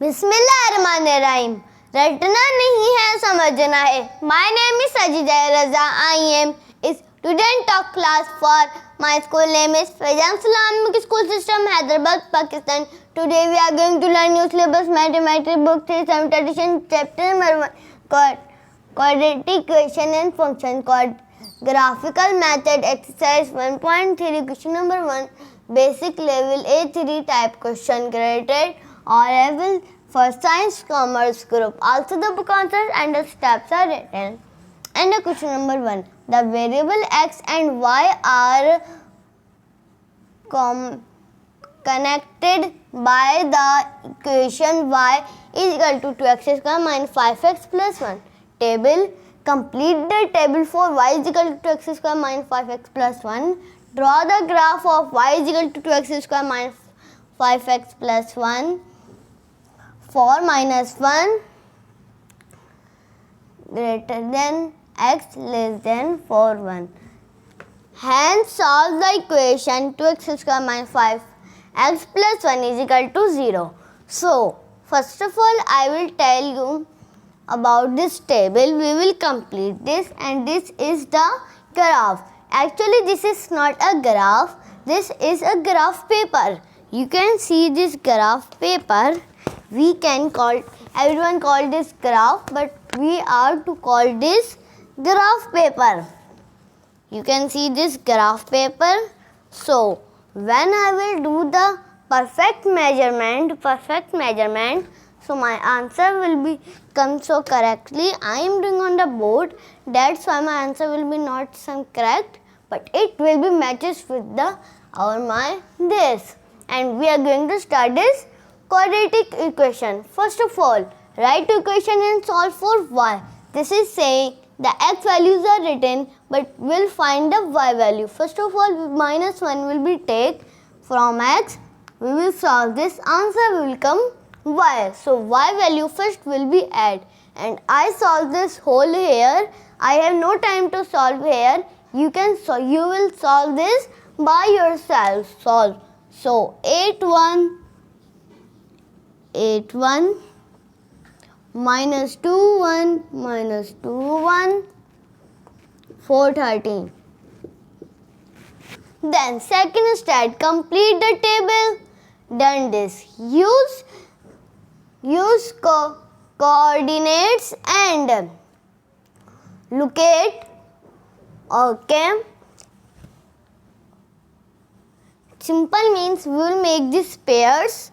बिस्मिल्लाहिर्रहमानिर्रहीम। रटना नहीं है समझना है। My name is Sajida Raza. I am student of class 4. My school name is Faijan Islamic School System, Hyderabad, Pakistan. Today we are going to learn new syllabus mathematics book 3 7th edition chapter number 1 Quadratic Equation and Function called Graphical Method exercise 1.3 question number 1 basic level A3 type question graded or level for science commerce group. Also the book answers and the steps are written. And the question number 1. The variable x and y are connected by the equation y is equal to 2x square minus 5x plus 1. Table. Complete the table for y is equal to 2x square minus 5x plus 1. Draw the graph of y is equal to 2x square minus 5x plus 1. 4 minus 1 greater than x less than 4 1. Hence solve the equation 2x square minus 5x plus 1 is equal to 0. So first of all I will tell you about this table. We will complete this, and this is the graph. Actually this is not a graph, this is a graph paper. You can see this graph paper. We can call, everyone call this graph, but we are to call this graph paper. You can see this graph paper. So when I will do the perfect measurement, so my answer will be come so correctly. I am doing on the board, that's why my answer will be not some correct, but it will be matches with the my this. And we are going to start this quadratic equation. First of all, write equation and solve for y. This is saying the x values are written, but we'll find the y value. First of all, minus 1 will be take from x. We will solve this. Answer will come y. So y value first will be add. And I solve this whole here. I have no time to solve here. You will solve this by yourself. Solve. So 8 1 minus 2 1 minus 2 1 4 13. Then second step, complete the table. Done this. Use coordinates and locate. Okay. Simple means we will make these pairs.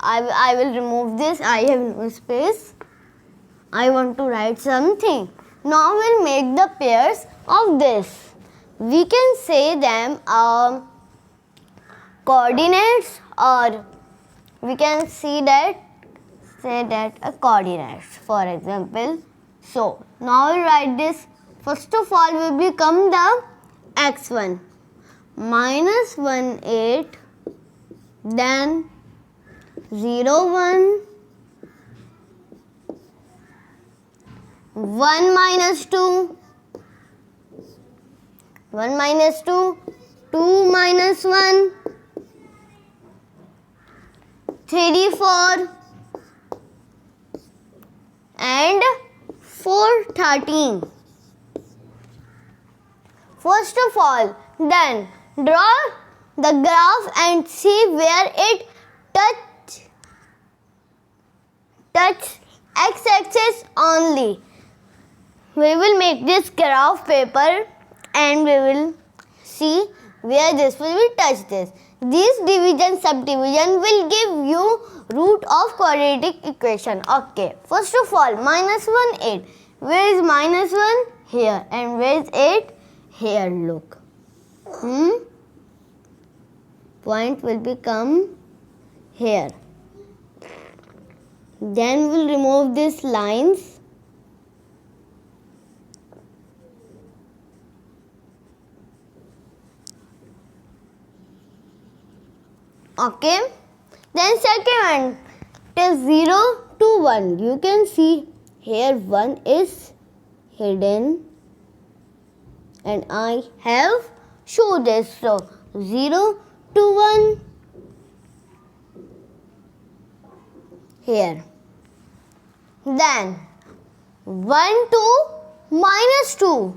I will remove this. I have no space. I want to write something. Now we'll make the pairs of this. We can say them coordinates, or we can say that coordinates, for example. So now we'll write this. First of all, we become the x1 minus 1 8, then 0 1 1 minus 2 1 minus 2 2 minus 1 3 4 and 4 13. First of all, then draw the graph and see where it touch x-axis only. We will make this graph paper and we will see where this will touch this. This division subdivision will give you root of quadratic equation. Okay. First of all, minus 1 8. Where is minus 1? Here. And where is 8? Here. Look. Point will become here. Then we'll remove these lines. Okay. Then second one, it is 0 to 1. You can see here 1 is hidden, and I have shown this. So 0 to 1 here. Then 1, 2, minus 2.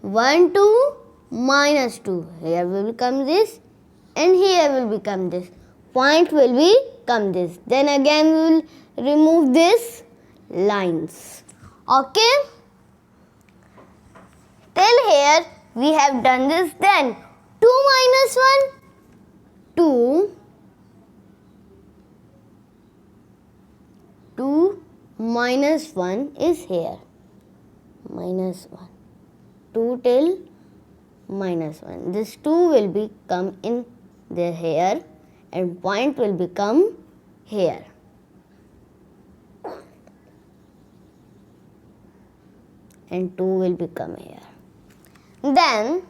1, 2, minus 2. Here will become this and here will become this. Point will become this. Then again we will remove this lines. Okay? Till here we have done this. Then 2 minus 1. 2. 2 minus 1 is here. Minus 1. 2 till minus 1. This 2 will become in the here and point will become here. And 2 will become here. Then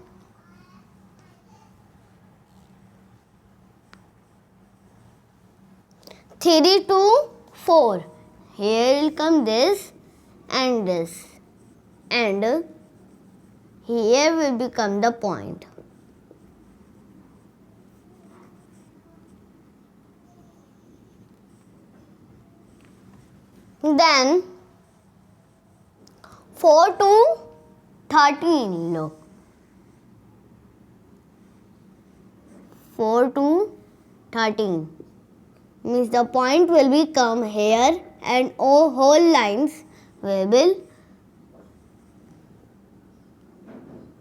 3 to 4. Here will come this and this. And here will become the point. Then 4 to 13. Look. 4 to 13. Means the point will become here and all whole lines we will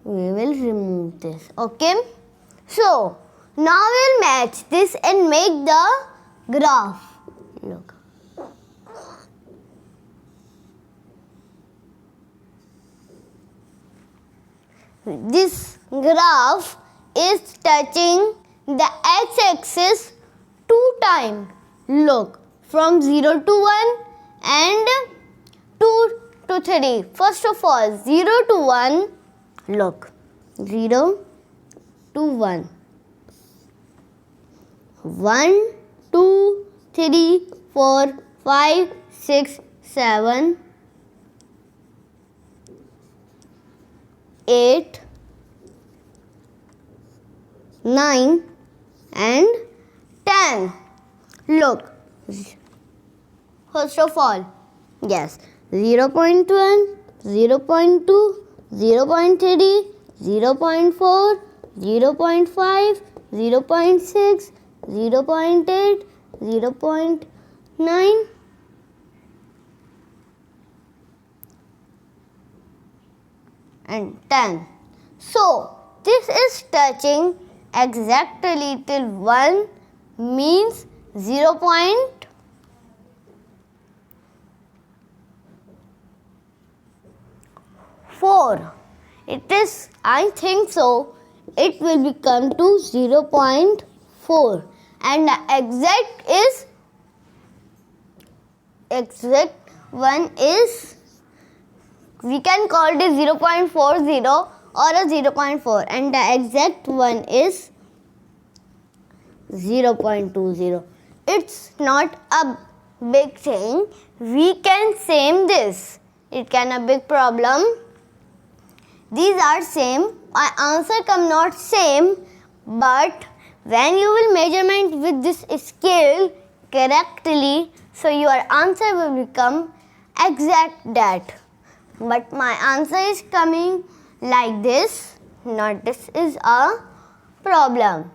remove this. Okay. So now we'll match this and make the graph. Look. This graph is touching the x-axis 2 times. Look, from 0 to 1 and 2 to 3. First of all, 0 to 1. Look, 0 to 1. 1, 2, 3, 4, 5, 6, 7, 8, 9 and 10. Look, first of all, yes, 0.1, 0.2, 0.3, 0.4, 0.5, 0.6, 0.8, 0.9 and 10. So, this is touching exactly till 1 means 0.4. It is, I think so, it will become to 0.4 and the exact one is, we can call it 0.40 or a 0.4 and the exact one is 0.20. It's not a big thing. We can same this. It can a big problem. These are same. Our answer come not same, but when you will measurement with this scale correctly, so your answer will become exact that. But my answer is coming like this. Not this is a problem.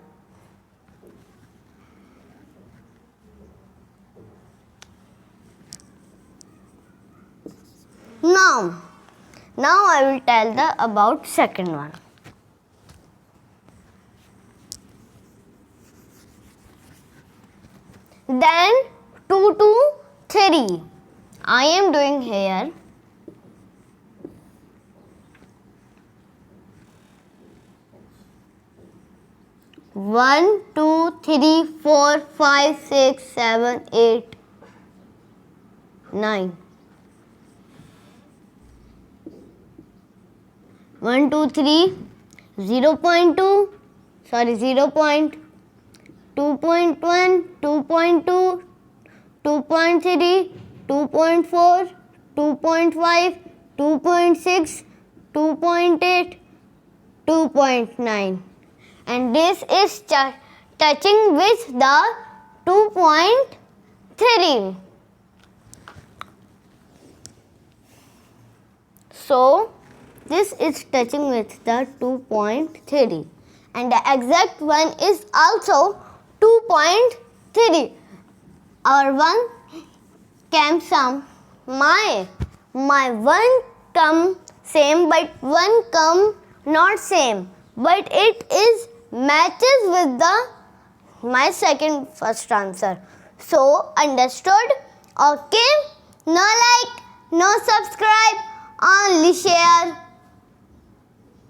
Now I will tell about second one. Then 2 to 3. I am doing here. One, 2, 3, 4, 5, 6, 7, 8, 9. 1, 2, 3, 0.2, sorry 0.2.1, 2.2, 2.3, 2.4, 2.5, 2.6, 2.8, 2.9. And this is touching with the 2.3. So this is touching with the 2.3 and the exact one is also 2.3. Our one came some. My one come same but one come not same, but it is matches with the my first answer. So understood? Okay. No like, no subscribe, only share.